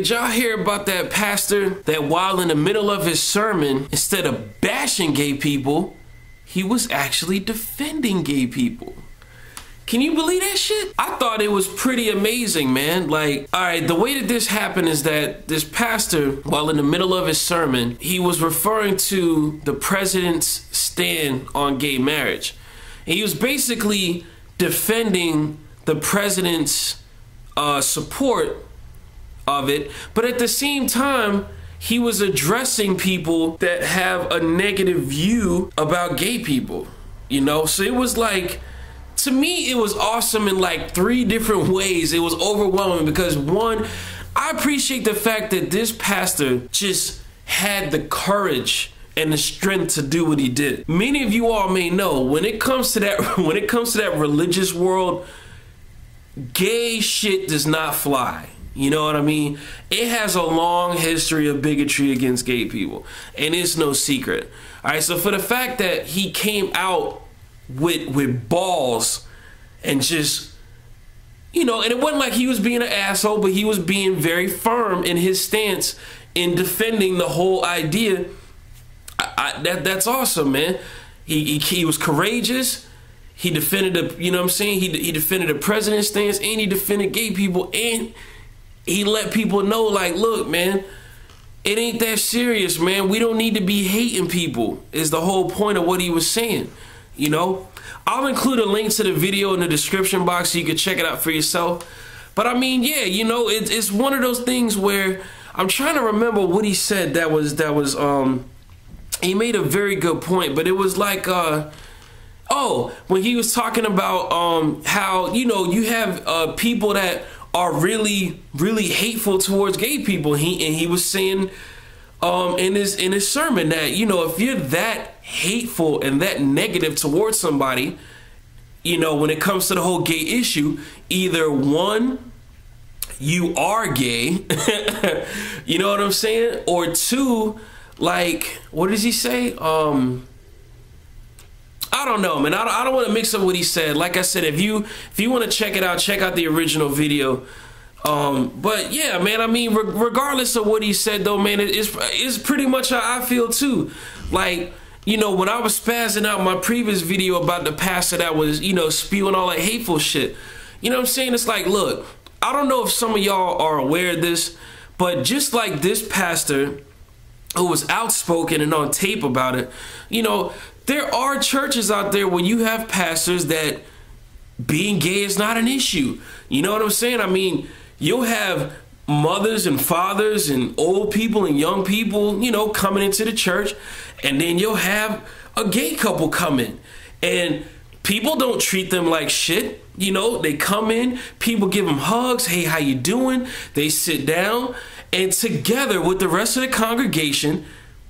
did y'all hear about that pastor that while in the middle of his sermon, instead of bashing gay people, he was actually defending gay people? Can you believe that shit? I thought it was pretty amazing, man. Like, all right, the way that this happened is that this pastor, while in the middle of his sermon, he was referring to the president's stand on gay marriage. And he was basically defending the president's support of it, but at the same time, he was addressing people that have a negative view about gay people, you know? So it was like, to me, it was awesome in like 3 different ways. It was overwhelming because, one, I appreciate the fact that this pastor just had the courage and the strength to do what he did. Many of you all may know, when it comes to that religious world, gay shit does not fly. You know what I mean? It has a long history of bigotry against gay people, and it's no secret. All right, so for the fact that he came out with balls and just, you know, and it wasn't like he was being an asshole, but he was being very firm in his stance in defending the whole idea. That's awesome, man. He was courageous. He defended the, you know what I'm saying? He defended the president's stance, and he defended gay people, and he let people know, like, look, man, it ain't that serious, man. We don't need to be hating people, is the whole point of what he was saying, you know? I'll include a link to the video in the description box so you can check it out for yourself. But I mean, yeah, you know, it's one of those things where I'm trying to remember what he said that was he made a very good point, but it was like, when he was talking about how, you know, you have people that are really, really hateful towards gay people. He was saying in his sermon that, you know, if you're that hateful and that negative towards somebody, you know, when it comes to the whole gay issue, either one, you are gay, you know what I'm saying? Or two, like, what does he say? I don't know, man. I don't want to mix up what he said. Like I said, if you want to check it out, check out the original video. But yeah, man, I mean, regardless of what he said, though, man, it's pretty much how I feel too. Like, you know, when I was spazzing out my previous video about the pastor that was, you know, spewing all that hateful shit, you know what I'm saying? It's like, look, I don't know if some of y'all are aware of this, but just like this pastor who was outspoken and on tape about it, you know, there are churches out there where you have pastors that being gay is not an issue. You know what I'm saying? I mean, you'll have mothers and fathers and old people and young people, you know, coming into the church, and then you'll have a gay couple come in, and people don't treat them like shit. You know, they come in, people give them hugs. Hey, how you doing? They sit down, and together with the rest of the congregation,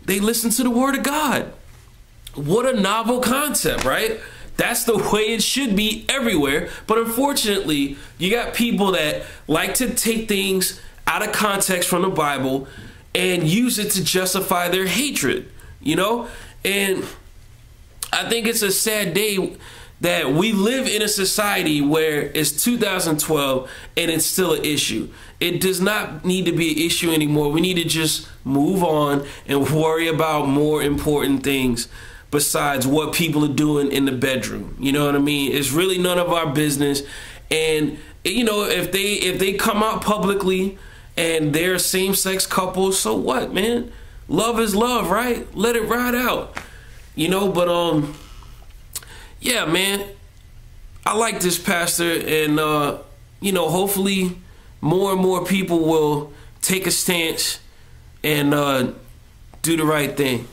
they listen to the word of God. What a novel concept, right? That's the way it should be everywhere. But unfortunately, you got people that like to take things out of context from the Bible and use it to justify their hatred, you know? And I think it's a sad day that we live in a society where it's 2012 and it's still an issue. It does not need to be an issue anymore. We need to just move on and worry about more important things besides what people are doing in the bedroom. You know what I mean? It's really none of our business. And, you know, if they come out publicly and they're same-sex couples, so what, man? Love is love, right? Let it ride out. You know, but yeah, man, I like this pastor, and you know, hopefully more and more people will take a stance and do the right thing.